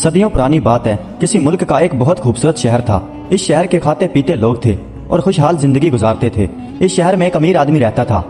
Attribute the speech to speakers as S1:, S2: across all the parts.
S1: صدیوں پرانی بات ہے، کسی ملک کا ایک بہت خوبصورت شہر تھا۔ اس شہر کے کھاتے پیتے لوگ تھے اور خوشحال زندگی گزارتے تھے۔ اس شہر میں ایک امیر آدمی رہتا تھا،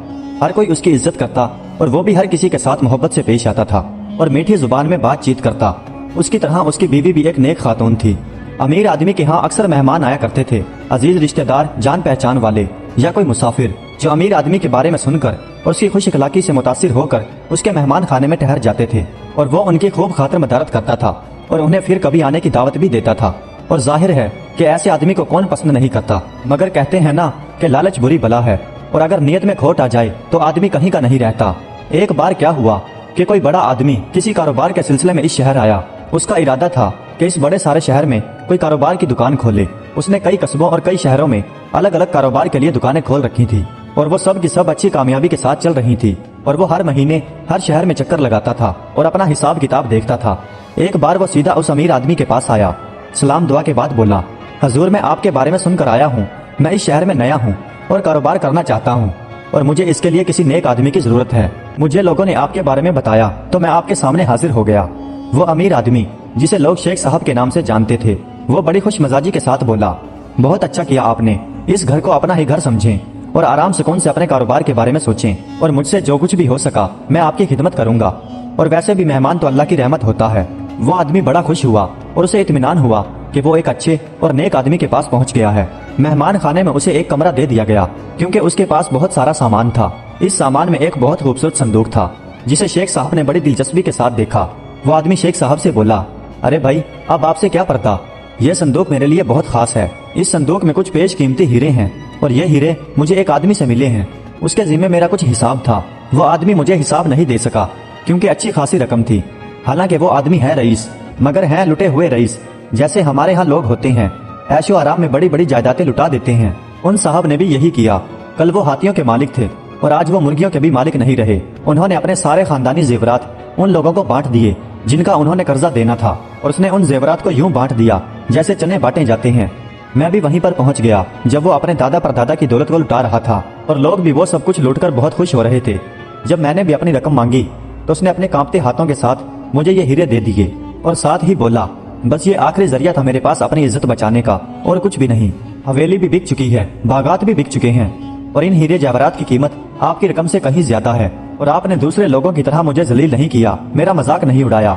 S1: ہر کوئی اس کی عزت کرتا اور وہ بھی ہر کسی کے ساتھ محبت سے پیش آتا تھا اور میٹھی زبان میں بات چیت کرتا۔ اس کی طرح اس کی بیوی بھی ایک نیک خاتون تھی۔ امیر آدمی کے ہاں اکثر مہمان آیا کرتے تھے، عزیز رشتہ دار، جان پہچان والے یا کوئی مسافر جو امیر آدمی کے بارے میں سن کر اور اس کی خوش اخلاقی سے متاثر ہو کر اس کے مہمان خانے میں ٹھہر جاتے تھے اور وہ ان کی خوب خاطر مدارت کرتا تھا اور انہیں پھر کبھی آنے کی دعوت بھی دیتا تھا۔ اور ظاہر ہے کہ ایسے آدمی کو کون پسند نہیں کرتا، مگر کہتے ہیں نا کہ لالچ بری بلا ہے اور اگر نیت میں کھوٹ آ جائے تو آدمی کہیں کا نہیں رہتا۔ ایک بار کیا ہوا کہ کوئی بڑا آدمی کسی کاروبار کے سلسلے میں اس شہر آیا۔ اس کا ارادہ تھا کہ اس بڑے سارے شہر میں کوئی کاروبار کی دکان کھولے۔ اس نے کئی قصبوں اور کئی شہروں میں الگ الگ کاروبار کے لیے دکانیں کھول رکھی تھی اور وہ سب کی سب اچھی کامیابی کے ساتھ چل رہی تھی اور وہ ہر مہینے ہر شہر میں چکر لگاتا تھا اور اپنا حساب کتاب دیکھتا تھا۔ ایک بار وہ سیدھا اس امیر آدمی کے پاس آیا، سلام دعا کے بعد بولا، حضور میں آپ کے بارے میں سن کر آیا ہوں، میں اس شہر میں نیا ہوں اور کاروبار کرنا چاہتا ہوں اور مجھے اس کے لیے کسی نیک آدمی کی ضرورت ہے۔ مجھے لوگوں نے آپ کے بارے میں بتایا تو میں آپ کے سامنے حاضر ہو گیا۔ وہ امیر آدمی جسے لوگ شیخ صاحب کے نام سے جانتے تھے، وہ بڑی خوش مزاجی کے ساتھ بولا، بہت اچھا کیا آپ نے، اس گھر کو اپنا ہی گھر سمجھیں اور آرام سکون سے اپنے کاروبار کے بارے میں سوچیں اور مجھ سے جو کچھ بھی ہو سکا میں آپ کی خدمت کروں گا، اور ویسے بھی مہمان تو اللہ کی رحمت ہوتا ہے۔ وہ آدمی بڑا خوش ہوا اور اسے اطمینان ہوا کہ وہ ایک اچھے اور نیک آدمی کے پاس پہنچ گیا ہے۔ مہمان خانے میں اسے ایک کمرہ دے دیا گیا کیونکہ اس کے پاس بہت سارا سامان تھا۔ اس سامان میں ایک بہت خوبصورت صندوق تھا جسے شیخ صاحب نے بڑی دلچسپی کے ساتھ دیکھا۔ وہ آدمی شیخ صاحب سے بولا، ارے بھائی، اب آپ سے کیا پڑتا، یہ صندوق میرے لیے بہت خاص ہے۔ اس صندوق میں کچھ بیش قیمتی ہیرے ہیں اور یہ ہیرے مجھے ایک آدمی سے ملے ہیں، اس کے ذمہ میرا کچھ حساب تھا۔ وہ آدمی مجھے حساب نہیں دے سکا کیونکہ اچھی خاصی رقم تھی، حالانکہ وہ آدمی ہے رئیس، مگر ہیں لٹے ہوئے رئیس، جیسے ہمارے ہاں لوگ ہوتے ہیں، عیش و آرام میں بڑی بڑی جائیدادیں لٹا دیتے ہیں۔ ان صاحب نے بھی یہی کیا۔ کل وہ ہاتھیوں کے مالک تھے اور آج وہ مرغیوں کے بھی مالک نہیں رہے۔ انہوں نے اپنے سارے خاندانی زیورات ان لوگوں کو بانٹ دیے جن کا انہوں نے قرضہ دینا تھا، اور اس نے ان زیورات کو یوں بانٹ دیا جیسے چنے بانٹے جاتے ہیں۔ میں بھی وہیں پر پہنچ گیا جب وہ اپنے دادا پر دادا کی دولت کو لٹا رہا تھا اور لوگ بھی وہ سب کچھ لوٹ کر بہت خوش ہو رہے تھے۔ جب میں نے بھی اپنی رقم مانگی تو اس نے اپنے کانپتے ہاتھوں کے ساتھ مجھے یہ ہیرے دے دیے اور ساتھ ہی بولا، بس یہ آخری ذریعہ تھا میرے پاس اپنی عزت بچانے کا اور کچھ بھی نہیں۔ حویلی بھی بک چکی ہے، باغات بھی بک چکے ہیں اور ان ہیرے جواہرات کی قیمت آپ کی رقم سے کہیں زیادہ ہے، اور آپ نے دوسرے لوگوں کی طرح مجھے ذلیل نہیں کیا، میرا مذاق نہیں اڑایا،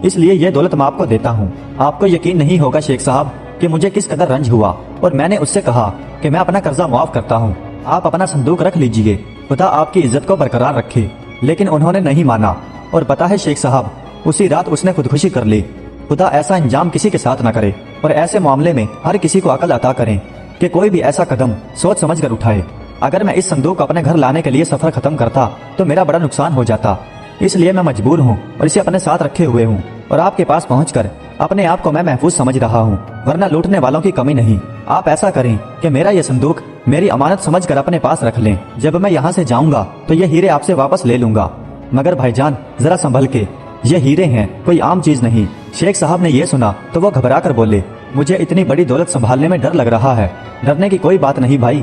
S1: اس لیے یہ دولت میں آپ کو دیتا ہوں۔ آپ کو یقین نہیں ہوگا شیخ صاحب کہ مجھے کس قدر رنج ہوا، اور میں نے اس سے کہا کہ میں اپنا قرضہ معاف کرتا ہوں، آپ اپنا صندوق رکھ لیجئے، خدا آپ کی عزت کو برقرار رکھے۔ لیکن انہوں نے نہیں مانا، اور پتہ ہے شیخ صاحب، اسی رات اس نے خودکشی کر لی۔ خدا ایسا انجام کسی کے ساتھ نہ کرے، اور ایسے معاملے میں ہر کسی کو عقل عطا کریں کہ کوئی بھی ایسا قدم سوچ سمجھ کر اٹھائے۔ اگر میں اس صندوق کو اپنے گھر لانے کے لیے سفر ختم کرتا تو میرا بڑا نقصان ہو جاتا، اس لیے میں مجبور ہوں اور اسے اپنے ساتھ رکھے ہوئے ہوں، اور آپ کے پاس پہنچ کر اپنے آپ کو میں محفوظ سمجھ رہا ہوں، ورنہ لوٹنے والوں کی کمی نہیں۔ آپ ایسا کریں کہ میرا یہ صندوق میری امانت سمجھ کر اپنے پاس رکھ لیں، جب میں یہاں سے جاؤں گا تو یہ ہیرے آپ سے واپس لے لوں گا، مگر بھائی جان ذرا سنبھل کے، یہ ہیرے ہیں، کوئی عام چیز نہیں۔ شیخ صاحب نے یہ سنا تو وہ گھبرا کر بولے، مجھے اتنی بڑی دولت سنبھالنے میں ڈر لگ رہا ہے۔ ڈرنے کی کوئی بات نہیں بھائی،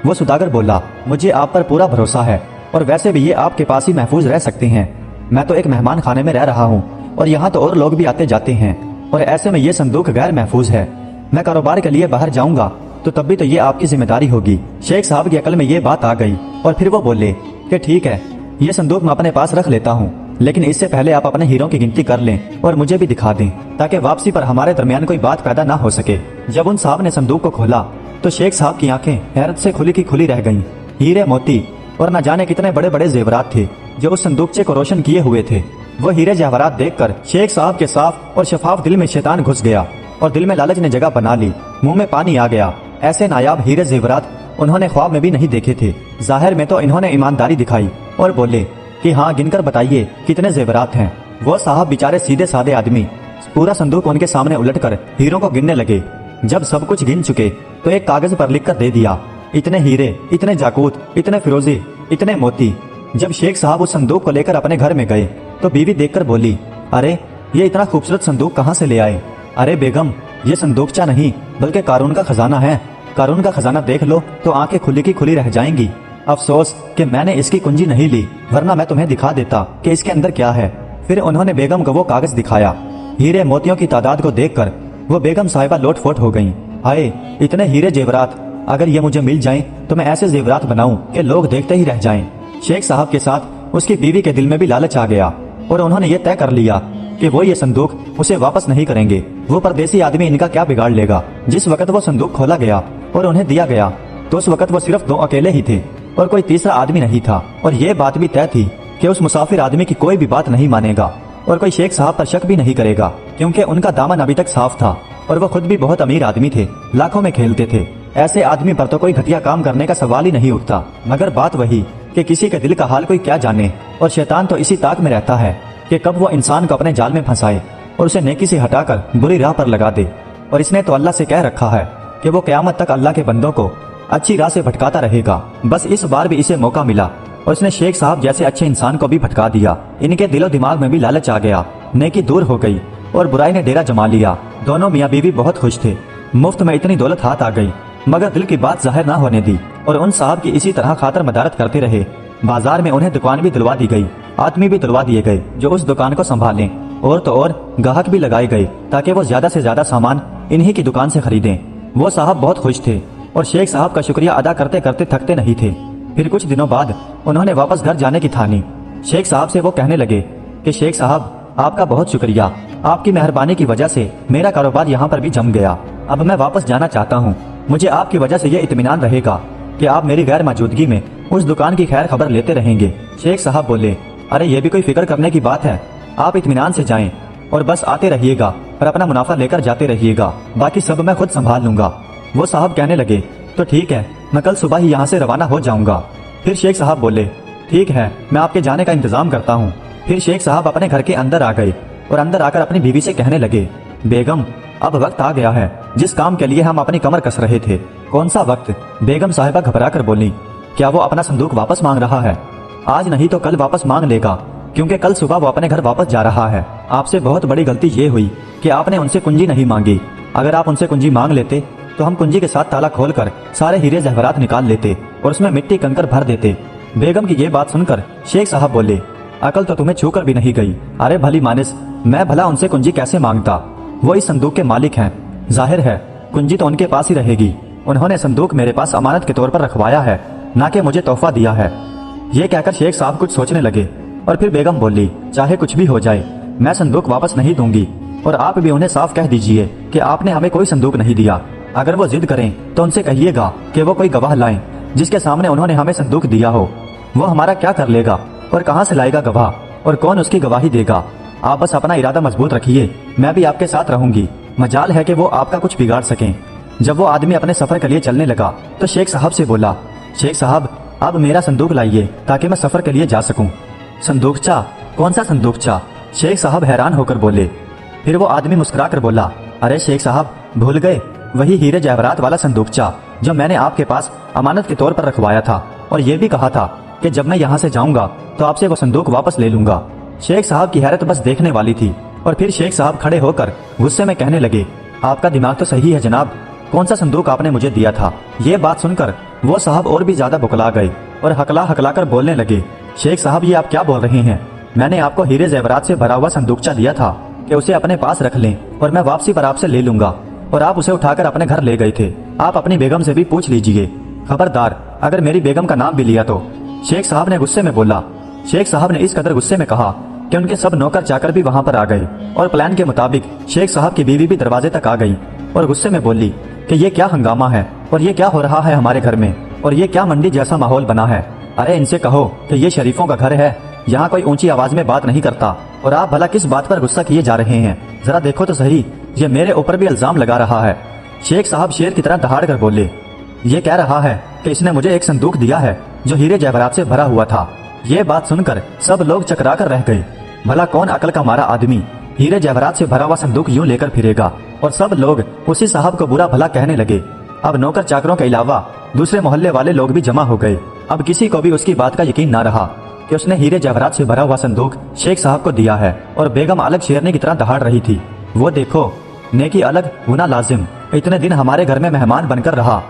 S1: وہ سوداگر بولا، مجھے آپ پر پورا بھروسہ ہے، اور ویسے بھی یہ آپ کے پاس ہی محفوظ رہ سکتے ہیں۔ میں تو ایک مہمان خانے میں رہ رہا ہوں اور یہاں تو اور لوگ بھی آتے جاتے ہیں، اور ایسے میں یہ صندوق غیر محفوظ ہے۔ میں کاروبار کے لیے باہر جاؤں گا تو تب بھی تو یہ آپ کی ذمہ داری ہوگی۔ شیخ صاحب کی عقل میں یہ بات آ گئی اور پھر وہ بولے کہ ٹھیک ہے، یہ صندوق میں اپنے پاس رکھ لیتا ہوں، لیکن اس سے پہلے آپ اپنے ہیروں کی گنتی کر لیں اور مجھے بھی دکھا دیں تاکہ واپسی پر ہمارے درمیان کوئی بات پیدا نہ ہو سکے۔ جب ان صاحب نے صندوق کو کھولا تو شیخ صاحب کی آنکھیں حیرت سے کھلی کی کھلی رہ گئیں۔ ہیرے موتی اور نہ جانے کتنے بڑے بڑے زیورات تھے جو اس صندوقچے کو روشن کیے ہوئے تھے۔ وہ ہیرے جواہرات دیکھ کر شیخ صاحب کے صاف اور شفاف دل میں شیطان گھس گیا اور دل میں لالچ نے جگہ بنا لی، منہ میں پانی آ گیا۔ ایسے نایاب ہیرے زیورات انہوں نے خواب میں بھی نہیں دیکھے تھے۔ ظاہر میں تو انہوں نے ایمانداری دکھائی اور بولے کہ ہاں گن کر بتائیے کتنے زیورات ہیں۔ وہ صاحب بیچارے سیدھے سادے آدمی پورا صندوق ان کے سامنے الٹ کر ہیروں کو گننے لگے۔ جب سب کچھ گن چکے تو ایک کاغذ پر لکھ کر دے دیا، اتنے ہیرے، اتنے جاکوت، اتنے فیروزے، اتنے موتی۔ جب شیخ صاحب اس صندوق کو لے کر اپنے گھر میں گئے تو بیوی دیکھ کر بولی، ارے یہ اتنا خوبصورت صندوق کہاں سے لے آئے؟ ارے بیگم، یہ صندوقچہ نہیں بلکہ قارون کا خزانہ ہے، قارون کا خزانہ دیکھ لو تو آنکھیں کھلی کی کھلی رہ جائیں گی۔ افسوس کہ میں نے اس کی کنجی نہیں لی، ورنہ میں تمہیں دکھا دیتا کہ اس کے اندر کیا ہے۔ پھر انہوں نے بیگم کو وہ کاغذ دکھایا हीरे मोतियों की तादाद को देखकर वो बेगम साहिबा लोटफोट हो गईं। हाय, इतने हीरे जेवरात, अगर ये मुझे मिल जाएं तो मैं ऐसे जेवरात बनाऊं कि लोग देखते ही रह जाएं। शेख साहब के साथ उसकी बीवी के दिल में भी लालच आ गया और उन्होंने ये तय कर लिया कि वो ये संदूक उसे वापस नहीं करेंगे। वो परदेसी आदमी इनका क्या बिगाड़ लेगा। जिस वक्त वो संदूक खोला गया और उन्हें दिया गया तो उस वक्त वो सिर्फ 2 अकेले ही थे और कोई तीसरा आदमी नहीं था। और ये बात भी तय थी कि उस मुसाफिर आदमी की कोई भी बात नहीं मानेगा और कोई शेख साहब पर शक भी नहीं करेगा, क्योंकि उनका दामन अभी तक साफ था और वो खुद भी बहुत अमीर आदमी थे, लाखों में खेलते थे। ऐसे आदमी पर तो कोई घटिया काम करने का सवाल ही नहीं उठता। मगर बात वही कि किसी के दिल का हाल कोई क्या जाने, और शैतान तो इसी ताक में रहता है कि कब वो इंसान को अपने जाल में फंसाए और उसे नेकी से हटाकर बुरी राह पर लगा दे। और इसने तो अल्लाह से कह रखा है कि वो क़यामत तक अल्लाह के बंदों को अच्छी राह से भटकाता रहेगा। बस इस बार भी इसे मौका मिला और इसने शेख साहब जैसे अच्छे इंसान को भी भटका दिया। इनके दिलो दिमाग में भी लालच आ गया, नेकी दूर हो गई और बुराई ने डेरा जमा लिया। दोनों मियाँ बीवी बहुत खुश थे। मुफ्त में इतनी दौलत हाथ आ गई, मगर दिल की बात जाहिर ना होने दी और उन साहब की इसी तरह खातर मदारत करते रहे। बाजार में उन्हें दुकान भी दिलवा दी गई, आदमी भी दिलवा दिए गए जो उस दुकान को संभालें, और तो और गाहक भी लगाए गए ताकि वो ज्यादा से ज्यादा सामान इन्हीं की दुकान से खरीदें। वो साहब बहुत खुश थे और शेख साहब का शुक्रिया अदा करते करते थकते नहीं थे। फिर कुछ दिनों बाद उन्होंने वापस घर जाने की ठानी। शेख साहब से वो कहने लगे कि शेख साहब, आपका बहुत शुक्रिया, आपकी मेहरबानी की वजह से मेरा कारोबार यहाँ पर भी जम गया। अब मैं वापस जाना चाहता हूँ। मुझे आपकी वजह से ये इत्मीनान रहेगा कि आप मेरी गैर मौजूदगी में उस दुकान की खैर खबर लेते रहेंगे। शेख साहब बोले, अरे ये भी कोई फिक्र करने की बात है, आप इत्मीनान से जाएं और बस आते रहिएगा और अपना मुनाफा लेकर जाते रहिएगा, बाकी सब मैं खुद संभाल लूंगा। वो साहब कहने लगे, तो ठीक है, मैं कल सुबह ही यहाँ से रवाना हो जाऊंगा। फिर शेख साहब बोले, ठीक है, मैं आपके जाने का इंतजाम करता हूँ। फिर शेख साहब अपने घर के अंदर आ गए और अंदर आकर अपनी बीवी से कहने लगे, बेगम, अब वक्त आ गया है जिस काम के लिए हम अपनी कमर कस रहे थे। कौन सा वक्त? बेगम साहिबा घबरा कर बोली, क्या वो अपना संदूक वापस मांग रहा है? आज नहीं तो कल वापस मांग लेगा, क्योंकि कल सुबह वो अपने घर वापस जा रहा है। आपसे बहुत बड़ी गलती ये हुई कि आपने उनसे कुंजी नहीं मांगी। अगर आप उनसे कुंजी मांग लेते तो हम कुंजी के साथ ताला खोलकर सारे हीरे जहरात निकाल लेते और उसमें मिट्टी कंकर भर देते। बेगम की ये बात सुनकर शेख साहब बोले, अकल तो तुम्हें छूकर भी नहीं गई। अरे भली मानिस, मैं भला उनसे कुंजी कैसे मांगता? वो इस संदूक के मालिक हैं, जाहिर है कुंजी तो उनके पास ही रहेगी। उन्होंने संदूक मेरे पास अमानत के तौर पर रखवाया है, ना कि मुझे तोहफा दिया है। ये कहकर शेख साहब कुछ सोचने लगे और फिर बेगम बोली, चाहे कुछ भी हो जाए, मैं संदूक वापस नहीं दूंगी और आप भी उन्हें साफ कह दीजिए कि आपने हमें कोई संदूक नहीं दिया। अगर वो जिद करें तो उनसे कहिएगा कि वो कोई गवाह लाएं जिसके सामने उन्होंने हमें संदूक दिया हो। वो हमारा क्या कर लेगा और कहाँ से लाएगा गवाह, और कौन उसकी गवाही देगा? आप बस अपना इरादा मजबूत रखिए, मैं भी आपके साथ रहूंगी। मजाल है कि वो आपका कुछ बिगाड़ सकें। जब वो आदमी अपने सफर के लिए चलने लगा तो शेख साहब से बोला, शेख साहब, अब मेरा संदूक लाइए ताकि मैं सफर के लिए जा सकूं। संदूकचा? कौन सा संदूकचा? शेख साहब हैरान होकर बोले। फिर वो आदमी मुस्कुरा कर बोला, अरे शेख साहब, भूल गए, वही हीरे जवाहरात वाला संदूकचा जो मैंने आपके पास अमानत के तौर पर रखवाया था, और ये भी कहा था कि जब मैं यहाँ से जाऊंगा तो आपसे वो संदूक वापस ले लूंगा। शेख साहब की हैरत बस देखने वाली थी। और फिर शेख साहब खड़े होकर गुस्से में कहने लगे, आपका दिमाग तो सही है जनाब, कौन सा संदूक आपने मुझे दिया था? ये बात सुनकर वो साहब और भी ज्यादा बुकला गए और हकला हकला कर बोलने लगे, शेख साहब, ये आप क्या बोल रहे हैं? मैंने आपको हीरे जेवरात से भरा हुआ संदूकचा दिया था कि उसे अपने पास रख लें और मैं वापसी पर आपसे ले लूंगा, और आप उसे उठाकर अपने घर ले गए थे। आप अपनी बेगम से भी पूछ लीजिए। खबरदार, अगर मेरी बेगम का नाम भी लिया तो। शेख साहब ने गुस्से में बोला। शेख साहब ने इस कदर गुस्से में कहा कि उनके सब नौकर चाकर भी वहां पर आ गए और प्लान के मुताबिक शेख साहब की बीवी भी दरवाजे तक आ गई और गुस्से में बोली कि ये क्या हंगामा है और ये क्या हो रहा है हमारे घर में, और ये क्या मंडी जैसा माहौल बना है। अरे इनसे कहो कि ये शरीफों का घर है, यहाँ कोई ऊंची आवाज में बात नहीं करता, और आप भला किस बात पर गुस्सा किए जा रहे हैं? जरा देखो तो सही, ये मेरे ऊपर भी इल्जाम लगा रहा है। शेख साहब शेर की तरह दहाड़ कर बोले, ये कह रहा है कि इसने मुझे एक संदूक दिया है जो हीरे जवाहरात से भरा हुआ था। ये बात सुनकर सब लोग चकरा कर रह गए। भला कौन अकल का मारा आदमी हीरे जवाहरात से भरा हुआ संदूक यूं लेकर फिरेगा? और सब लोग उसी साहब को बुरा भला कहने लगे। अब नौकर चाकरों के अलावा दूसरे मोहल्ले वाले लोग भी जमा हो गए। अब किसी को भी उसकी बात का यकीन ना रहा कि उसने हीरे जवाहरात से भरा हुआ संदूक शेख साहब को दिया है। और बेगम अलग शेरनी की तरह दहाड़ रही थी। वो देखो, नेकी अलग गुनाह लाजिम। इतने दिन हमारे घर में मेहमान बनकर रहा,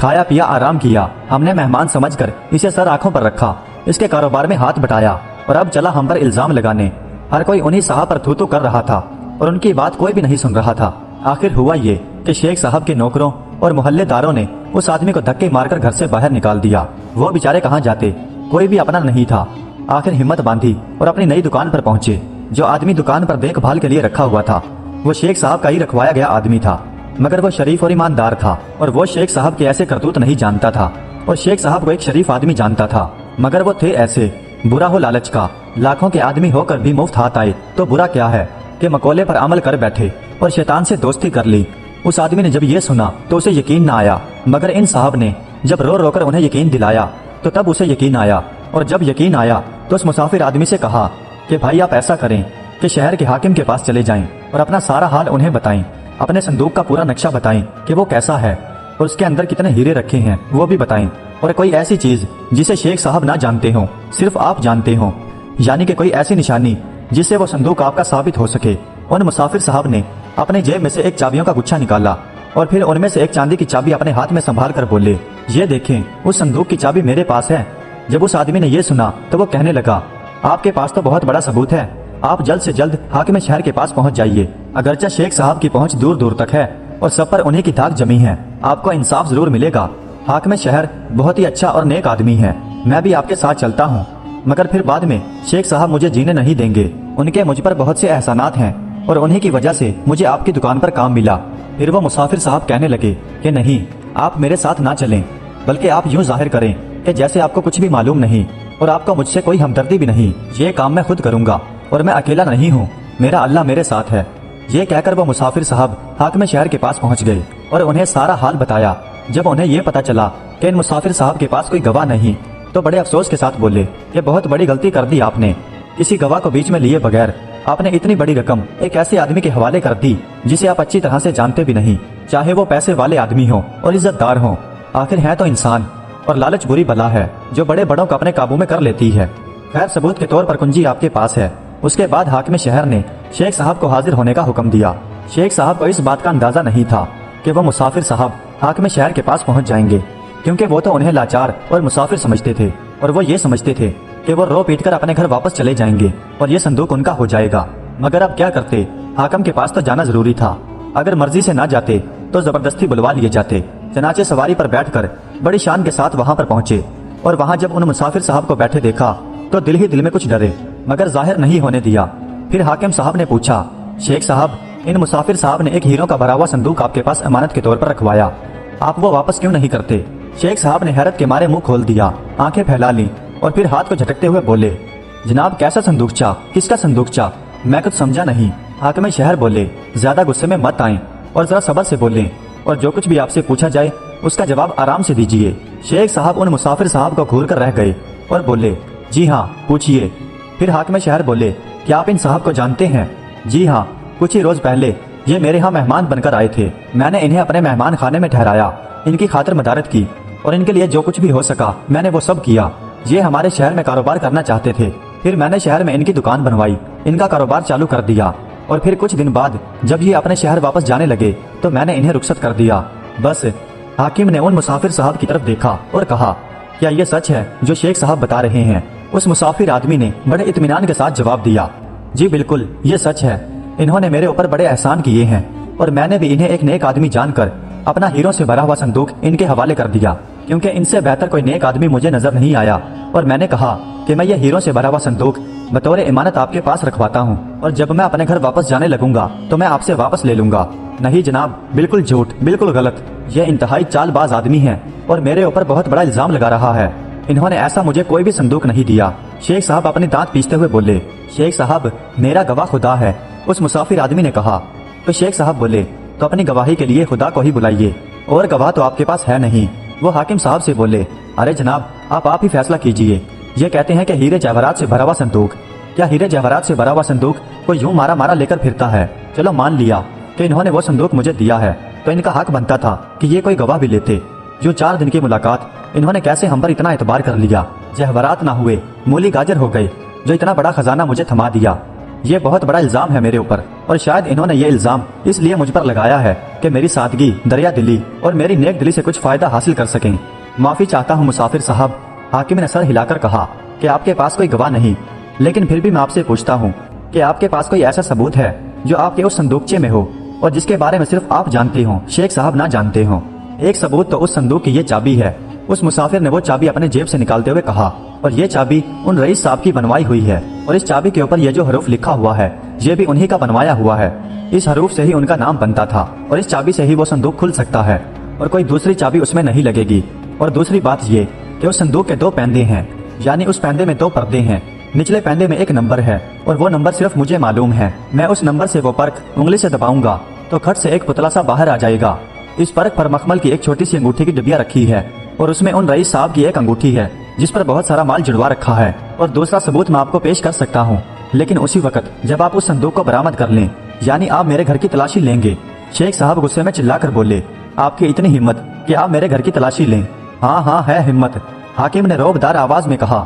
S1: खाया पिया आराम किया, हमने मेहमान समझकर इसे सर आंखों पर रखा, इसके कारोबार में हाथ बटाया, और अब चला हम पर इल्जाम लगाने। हर कोई उन्हीं साहब पर थू थू कर रहा था और उनकी बात कोई भी नहीं सुन रहा था। आखिर हुआ ये कि शेख साहब के नौकरों और मोहल्लेदारों ने उस आदमी को धक्के मारकर घर से बाहर निकाल दिया। वो बेचारे कहाँ जाते, कोई भी अपना नहीं था। आखिर हिम्मत बांधी और अपनी नई दुकान पर पहुंचे। जो आदमी दुकान पर देखभाल के लिए रखा हुआ था वो शेख साहब का ही रखवाया गया आदमी था, मगर वो शरीफ और ईमानदार था और वो शेख साहब के ऐसे करतूत नहीं जानता था। और शेख साहब को एक शरीफ आदमी जानता था, मगर वो थे ऐसे। बुरा हो लालच का, लाखों के आदमी होकर भी मुफ्त हाथ आए तो बुरा क्या है कि मकोले पर अमल कर बैठे और शैतान से दोस्ती कर ली। उस आदमी ने जब ये सुना तो उसे यकीन न आया, मगर इन साहब ने जब रो रो कर उन्हें यकीन दिलाया तो तब उसे यकीन आया। और जब यकीन आया तो उस मुसाफिर आदमी से कहा कि भाई आप ऐसा करें कि शहर के हाकिम के पास चले जाएं और अपना सारा हाल उन्हें बताएं, अपने संदूक का पूरा नक्शा बताएं कि वो कैसा है और उसके अंदर कितने हीरे रखे हैं वो भी बताएं, और कोई ऐसी चीज जिसे शेख साहब ना जानते हो, सिर्फ आप जानते हो, यानी कि कोई ऐसी निशानी जिससे वो संदूक आपका साबित हो सके। उन मुसाफिर साहब ने अपने जेब में से एक चाबियों का गुच्छा निकाला और फिर उनमें से एक चांदी की चाबी अपने हाथ में संभाल कर बोले, ये देखें उस संदूक की चाबी मेरे पास है। जब उस आदमी ने ये सुना तो वो कहने लगा, आपके पास तो बहुत बड़ा सबूत है, आप जल्द से जल्द हाकिम शहर के पास पहुंच जाइए। अगरचे शेख साहब की पहुंच दूर दूर तक है और सब पर उन्हीं की धाक जमी है, आपको इंसाफ जरूर मिलेगा। हाकिम शहर बहुत ही अच्छा और नेक आदमी है, मैं भी आपके साथ चलता हूँ, मगर फिर बाद में शेख साहब मुझे जीने नहीं देंगे। उनके मुझ पर बहुत से एहसानात हैं और उन्हीं की वजह से मुझे आपकी दुकान पर काम मिला। फिर वो मुसाफिर साहब कहने लगे कि नहीं, आप मेरे साथ ना चलें, बल्कि आप यूँ जाहिर करें कि जैसे आपको कुछ भी मालूम नहीं और आपको मुझसे कोई हमदर्दी भी नहीं। ये काम मैं खुद करूंगा और मैं अकेला नहीं हूँ, मेरा अल्लाह मेरे साथ है। ये कहकर वो मुसाफिर साहब हाकिम शहर के पास पहुँच गए और उन्हें सारा हाल बताया। जब उन्हें ये पता चला कि इन मुसाफिर साहब के पास कोई गवाह नहीं तो बड़े अफसोस के साथ बोले, ये बहुत बड़ी गलती कर दी आपने, किसी गवाह को बीच में लिए बगैर आपने इतनी बड़ी रकम एक ऐसे आदमी के हवाले कर दी जिसे आप अच्छी तरह से जानते भी नहीं, चाहे वो पैसे वाले आदमी हो और इज्जतदार हो। आखिर है तो इंसान और लालच बुरी बला है जो बड़े बड़ों को अपने काबू में कर लेती है। खैर सबूत के तौर पर कुंजी आपके पास है। उसके बाद हाकिम शहर ने शेख साहब को हाजिर होने का हुक्म दिया। शेख साहब को इस बात का अंदाजा नहीं था कि वो मुसाफिर साहब हाकिम शहर के पास पहुंच जाएंगे, क्योंकि वो तो उन्हें लाचार और मुसाफिर समझते थे और वो ये समझते थे कि वो रो पीट कर अपने घर वापस चले जाएंगे और ये संदूक उनका हो जाएगा। मगर अब क्या करते, हाकिम के पास तो जाना जरूरी था। अगर मर्जी से ना जाते तो जबरदस्ती बुलवा लिए जाते। चनाचे सवारी पर बैठकर बड़ी शान के साथ वहां पर पहुंचे और वहां जब उन मुसाफिर साहब को बैठे देखा तो दिल ही दिल में कुछ डरे, मगर जाहिर नहीं होने दिया। फिर हाकिम साहब ने पूछा, शेख साहब इन मुसाफिर साहब ने एक हीरों का भरा हुआ संदूक आपके पास अमानत के तौर पर रखवाया, आप वो वापस क्यों नहीं करते? शेख साहब ने हैरत के मारे मुंह खोल दिया, आंखें फैला ली और फिर हाथ को झटकते हुए बोले, जनाब कैसा संदूकचा, किसका संदूकचा, मैं कुछ समझा नहीं। हाकिम शहर बोले, ज्यादा गुस्से में मत आए और जरा सब्र से बोलें और जो कुछ भी आपसे पूछा जाए उसका जवाब आराम से दीजिए। शेख साहब उन मुसाफिर साहब को घूर कर रह गए और बोले, जी हाँ पूछिए। फिर हाकिम शहर बोले, क्या आप इन साहब को जानते हैं? जी हाँ, कुछ ही रोज पहले ये मेरे यहाँ मेहमान बनकर आए थे, मैंने इन्हें अपने मेहमान खाने में ठहराया, इनकी खातिर मदारत की और इनके लिए जो कुछ भी हो सका मैंने वो सब किया। ये हमारे शहर में कारोबार करना चाहते थे, फिर मैंने शहर में इनकी दुकान बनवाई, इनका कारोबार चालू कर दिया और फिर कुछ दिन बाद जब ये अपने शहर वापस जाने लगे तो मैंने इन्हें रुखसत कर दिया। बस। हाकिम ने उन मुसाफिर साहब की तरफ देखा और कहा, क्या ये सच है जो शेख साहब बता रहे हैं? उस मुसाफिर आदमी ने बड़े इत्मीनान के साथ जवाब दिया, जी बिल्कुल ये सच है, इन्होंने मेरे ऊपर बड़े एहसान किए हैं और मैंने भी इन्हें एक नेक आदमी जानकर अपना हीरों से भरा हुआ संदूक इनके हवाले कर दिया, क्योंकि इनसे बेहतर कोई नेक आदमी मुझे नजर नहीं आया और मैंने कहा कि मैं ये हीरों से भरा हुआ संदूक बतौर इमानत आपके पास रखवाता हूँ और जब मैं अपने घर वापस जाने लगूंगा तो मैं आपसे वापस ले लूंगा। नहीं जनाब, बिल्कुल झूठ, बिल्कुल गलत, ये इंतहाई चालबाज आदमी है और मेरे ऊपर बहुत बड़ा इल्जाम लगा रहा है, इन्होंने ऐसा मुझे कोई भी संदूक नहीं दिया। शेख साहब अपने दांत पीसते हुए बोले, शेख साहब मेरा गवाह खुदा है। उस मुसाफिर आदमी ने कहा। तो शेख साहब बोले, तो अपनी गवाही के लिए खुदा को ही बुलाइए, और गवाह तो आपके पास है नहीं। वो हाकिम साहब से बोले, अरे जनाब आप ही फैसला कीजिए, ये कहते हैं कि हीरे जवाहरात से भरा हुआ संदूक, क्या हीरे जवाहरात से भरा हुआ संदूक कोई यूं मारा मारा लेकर फिरता है? चलो मान लिया कि इन्होंने वो संदूक मुझे दिया है, तो इनका हक बनता था कि ये कोई गवाह भी लेते। जो 4 दिन की मुलाकात, इन्होंने कैसे हम पर इतना एतबार कर लिया? जवाहरात ना हुए मूली गाजर हो गए, जो इतना बड़ा खजाना मुझे थमा दिया। ये बहुत बड़ा इल्जाम है मेरे ऊपर, और शायद इन्होंने ये इल्जाम इसलिए मुझ पर लगाया है कि मेरी सादगी, दरिया दिली और मेरी नेक दिली से कुछ फायदा हासिल कर सकें। माफी चाहता हूँ मुसाफिर साहब। हाकिम ने सर हिलाकर कहा कि आपके पास कोई गवाह नहीं, लेकिन फिर भी मैं आपसे पूछता हूँ कि आपके पास कोई ऐसा सबूत है जो आपके उस संदूकचे में हो और जिसके बारे में सिर्फ आप जानते हो, शेख साहब ना जानते हो। एक सबूत तो उस संदूक की ये चाबी है। उस मुसाफिर ने वो चाबी अपने जेब से निकालते हुए कहा, और ये चाबी उन रईस साहब की बनवाई हुई है, और इस चाबी के ऊपर ये जो हरूफ लिखा हुआ है ये भी उन्हीं का बनवाया हुआ है। इस हरूफ से ही उनका नाम बनता था और इस चाबी से ही वो संदूक खुल सकता है और कोई दूसरी चाबी उसमें नहीं लगेगी। और दूसरी बात ये कि उस संदूक के 2 पैंदे हैं, यानी उस पैंदे में 2 पर्दे हैं। निचले पैंदे में एक नंबर है और वो नंबर सिर्फ मुझे मालूम है। मैं उस नंबर से वो पर्क उंगली से दबाऊंगा तो खट से एक पुतला सा बाहर आ जाएगा। इस पर्क पर मखमल की एक छोटी सी अंगूठी की डिबिया रखी है और उसमें उन रईस साहब की एक अंगूठी है जिस पर बहुत सारा माल जुड़वा रखा है। और दूसरा सबूत मैं आपको पेश कर सकता हूँ, लेकिन उसी वक्त जब आप उस संदूक को बरामद कर लें, यानी आप मेरे घर की तलाशी लेंगे। शेख साहब गुस्से में चिल्लाकर बोले, आपकी इतनी हिम्मत कि आप मेरे घर की तलाशी लें? हाँ हाँ है हिम्मत। हाकिम ने रौबदार आवाज में कहा,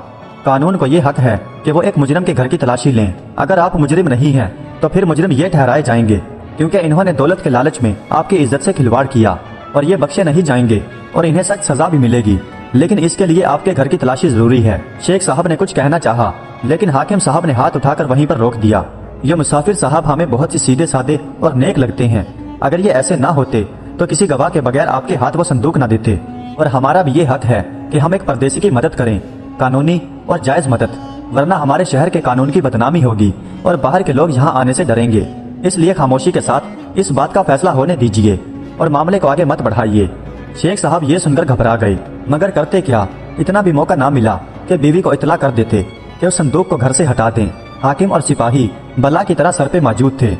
S1: कानून को ये हक है कि वो एक मुजरिम के घर की तलाशी लें। अगर आप मुजरिम नहीं हैं तो फिर मुजरिम ये ठहराए जाएंगे, क्योंकि इन्होंने दौलत के लालच में आपकी इज्जत से खिलवाड़ किया और ये बख्शे नहीं जाएंगे और इन्हें सख्त सजा भी मिलेगी। लेकिन इसके लिए आपके घर की तलाशी जरूरी है। शेख साहब ने कुछ कहना चाहा, लेकिन हाकिम साहब ने हाथ उठाकर वहीं पर रोक दिया। ये मुसाफिर साहब हमें बहुत ही सीधे साधे और नेक लगते हैं। अगर ये ऐसे ना होते तो किसी गवाह के बगैर आपके हाथ वो संदूक ना देते। और हमारा भी ये हक है कि हम एक परदेसी की मदद करें, कानूनी और जायज मदद, वरना हमारे शहर के कानून की बदनामी होगी और बाहर के लोग यहाँ आने से डरेंगे। इसलिए खामोशी के साथ इस बात का फैसला होने दीजिए और मामले को आगे मत बढ़ाइए। शेख साहब ये सुनकर घबरा गए, मगर करते क्या, इतना भी मौका ना मिला कि बीवी को इतला कर देते कि उस संदूक को घर से हटा दें। हाकिम और सिपाही बला की तरह सर पे मौजूद थे।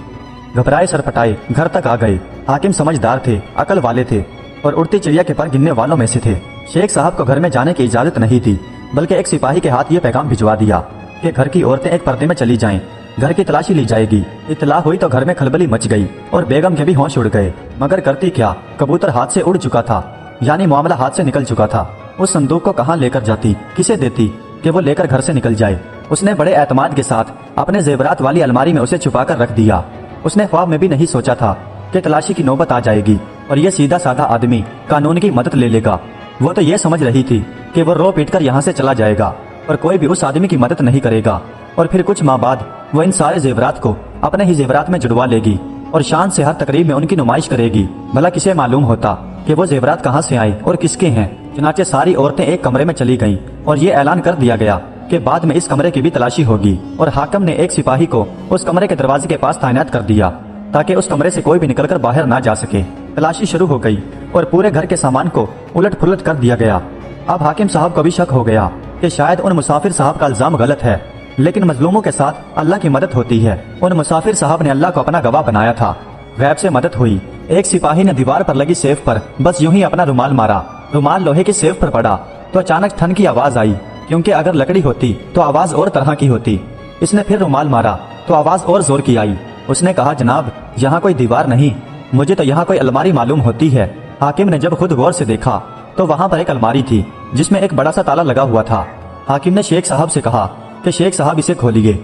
S1: घबराए सरपटाए घर तक आ गए। हाकिम समझदार थे, अकल वाले थे और उड़ती चिड़िया के पर गिनने वालों में से थे। शेख साहब को घर में जाने की इजाजत नहीं थी, बल्कि एक सिपाही के हाथ ये पैगाम भिजवा दिया कि घर की औरतें एक पर्दे में चली जाएं, घर की तलाशी ली जाएगी। इतला हुई तो घर में खलबली मच गई और बेगम के भी होश उड़ गए। मगर करती क्या, कबूतर हाथ से उड़ चुका था, यानी मामला हाथ से निकल चुका था। उस संदूक को कहाँ लेकर जाती, किसे देती कि वो लेकर घर से निकल जाए। उसने बड़े एतमाद के साथ अपने जेवरात वाली अलमारी में उसे छुपा कर रख दिया। उसने ख्वाब में भी नहीं सोचा था कि तलाशी की नौबत आ जाएगी और ये सीधा साधा आदमी कानून की मदद ले लेगा। वो तो ये समझ रही थी कि वो रो पीट कर यहाँ से चला जाएगा और कोई भी उस आदमी की मदद नहीं करेगा और फिर कुछ माह बाद वो इन सारे जेवरात को अपने ही जेवरात में जुड़वा लेगी और शान से हर तकरीब में उनकी नुमाइश करेगी। भला किसे मालूम होता कि वो जेवरात कहाँ से आए और किसके हैं। चुनाचे सारी औरतें एक कमरे में चली गईं और ये ऐलान कर दिया गया कि बाद में इस कमरे की भी तलाशी होगी। और हाकिम ने एक सिपाही को उस कमरे के दरवाजे के पास तैनात कर दिया ताकि उस कमरे से कोई भी निकलकर बाहर ना जा सके। तलाशी शुरू हो गई और पूरे घर के सामान को उलट पुलट कर दिया गया। अब हाकिम साहब को भी शक हो गया कि शायद उन मुसाफिर साहब का इल्जाम गलत है, लेकिन मजलूमों के साथ अल्लाह की मदद होती है। उन मुसाफिर साहब ने अल्लाह को अपना गवाह बनाया था। गैब से मदद हुई। एक सिपाही ने दीवार पर लगी सेफ पर बस यूं ही अपना रुमाल मारा। रुमाल लोहे की सेफ पर पड़ा तो अचानक ठन की आवाज आई, क्योंकि अगर लकड़ी होती तो आवाज और तरह की होती। इसने फिर रुमाल मारा तो आवाज और जोर की आई। उसने कहा, जनाब यहाँ कोई दीवार नहीं, मुझे तो यहाँ कोई अलमारी मालूम होती है। हाकिम ने जब खुद गौर से देखा तो वहाँ पर एक अलमारी थी जिसमें एक बड़ा सा ताला लगा हुआ था। हाकिम ने शेख साहब से कहा कि शेख साहब इसे खोलिए।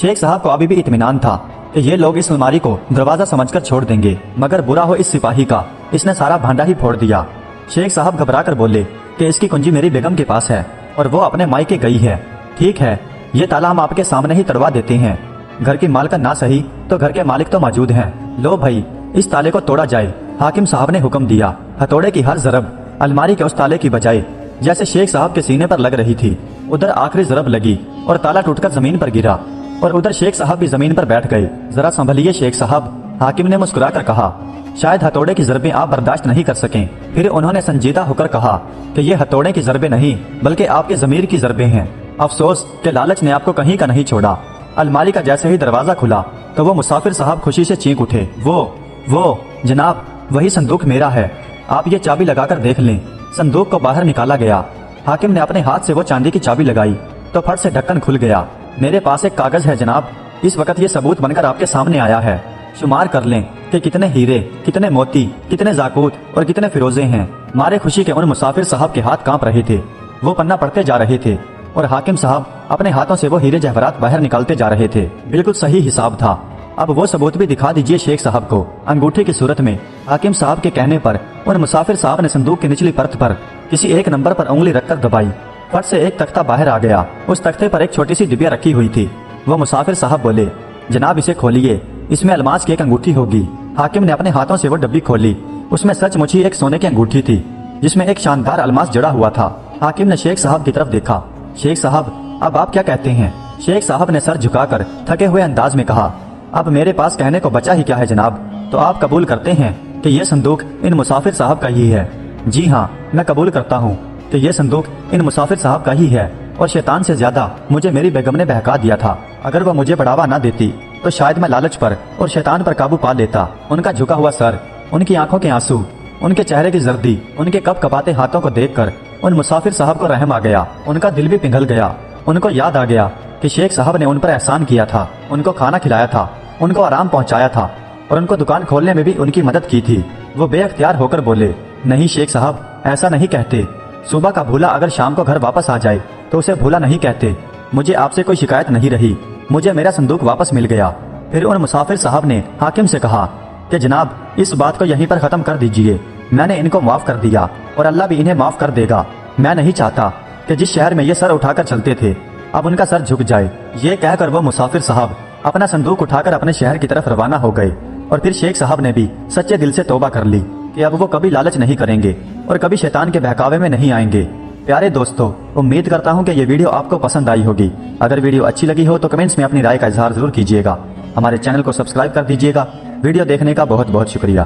S1: शेख साहब को अभी भी इत्मीनान था कि ये लोग इस अलमारी को दरवाजा समझकर छोड़ देंगे, मगर बुरा हो इस सिपाही का, इसने सारा भांडा ही फोड़ दिया। शेख साहब घबरा कर बोले कि इसकी कुंजी मेरी बेगम के पास है और वो अपने मायके गई है। ठीक है, ये ताला हम आपके सामने ही तड़वा देते हैं। घर की मालकन ना सही तो घर के मालिक तो मौजूद हैं। लो भाई, इस ताले को तोड़ा जाए। हाकिम साहब ने हुक्म दिया। हथौड़े की हर जरब अलमारी के उस ताले की बजाय जैसे शेख साहब के सीने पर लग रही थी, उधर आखिरी जरब लगी और ताला टूटकर जमीन पर गिरा और उधर शेख साहब भी जमीन पर बैठ गए। जरा संभलिए शेख साहब, हाकिम ने मुस्कुराकर कहा। शायद हथौड़े की जरबें आप बर्दाश्त नहीं कर सकें। फिर उन्होंने संजीदा होकर कहा कि ये हथौड़े की जरबें नहीं बल्कि आपके जमीर की जरबें हैं। अफसोस कि लालच ने आपको कहीं का नहीं छोड़ा। अलमारी का जैसे ही दरवाजा खुला तो वो मुसाफिर साहब खुशी से चीख उठे। वो जनाब, वही संदूक मेरा है, आप ये चाबी लगाकर देख लें। संदूक को बाहर निकाला गया। हाकिम ने अपने हाथ से वो चांदी की चाबी लगाई तो फट से ढक्कन खुल गया। मेरे पास एक कागज है जनाब, इस वक्त ये सबूत बनकर आपके सामने आया है। शुमार कर लें कि कितने हीरे, कितने मोती, कितने जाकूत और कितने फिरोजे हैं। मारे खुशी के उन मुसाफिर साहब के हाथ कांप रहे थे। वो पन्ना पढ़ते जा रहे थे और हाकिम साहब अपने हाथों से वो हीरे जवाहरात बाहर निकालते जा रहे थे। बिल्कुल सही हिसाब था। अब वो सबूत भी दिखा दीजिए शेख साहब को, अंगूठी की सूरत में। हाकिम साहब के कहने पर उन मुसाफिर साहब ने संदूक की निचली परत पर किसी एक नंबर पर उंगली रखकर दबाई। फट से एक तख्ता बाहर आ गया। उस तख्ते पर एक छोटी सी डिबिया रखी हुई थी। वो मुसाफिर साहब बोले, जनाब इसे खोलिए। इसमें अलमास की एक अंगूठी होगी। हाकिम ने अपने हाथों से वो डब्बी खोली। उसमें सचमुच ही एक सोने की अंगूठी थी जिसमें एक शानदार अलमास जड़ा हुआ था। हाकिम ने शेख साहब की तरफ देखा। शेख साहब, अब आप क्या कहते हैं? शेख साहब ने सर झुकाकर थके हुए अंदाज में कहा, अब मेरे पास कहने को बचा ही क्या है जनाब। तो आप कबूल करते हैं कि ये संदूक इन मुसाफिर साहब का ही है? जी हाँ, मैं कबूल करता हूँ कि ये संदूक इन मुसाफिर साहब का ही है। और शैतान से ज्यादा मुझे मेरी बेगम ने बहका दिया था। अगर वो मुझे बढ़ावा ना देती तो शायद मैं लालच पर और शैतान पर काबू पा लेता। उनका झुका हुआ सर, उनकी आंखों के आंसू, उनके चेहरे की जर्दी, उनके कपकपाते हाथों को देखकर उन मुसाफिर साहब को रहम आ गया। उनका दिल भी पिघल गया। उनको याद आ गया कि शेख साहब ने उन पर एहसान किया था, उनको खाना खिलाया था, उनको आराम पहुंचाया था और उनको दुकान खोलने में भी उनकी मदद की थी। वो बेअख्तियार होकर बोले, नहीं शेख साहब, ऐसा नहीं कहते। सुबह का भूला अगर शाम को घर वापस आ जाए तो उसे भूला नहीं कहते। मुझे आपसे कोई शिकायत नहीं रही, मुझे मेरा संदूक वापस मिल गया। फिर उन मुसाफिर साहब ने हाकिम से कहा कि जनाब, इस बात को यहीं पर खत्म कर दीजिए। मैंने इनको माफ कर दिया और अल्लाह भी इन्हें माफ कर देगा। मैं नहीं चाहता कि जिस शहर में ये सर उठाकर चलते थे अब उनका सर झुक जाए। ये कहकर वो मुसाफिर साहब अपना संदूक उठाकर अपने शहर की तरफ रवाना हो गए। और फिर शेख साहब ने भी सच्चे दिल से तौबा कर ली कि अब वो कभी लालच नहीं करेंगे और कभी शैतान के बहकावे में नहीं आएंगे। प्यारे दोस्तों, उम्मीद करता हूँ कि ये वीडियो आपको पसंद आई होगी। अगर वीडियो अच्छी लगी हो तो कमेंट्स में अपनी राय का इजहार जरूर कीजिएगा। हमारे चैनल को सब्सक्राइब कर दीजिएगा। वीडियो देखने का बहुत बहुत शुक्रिया।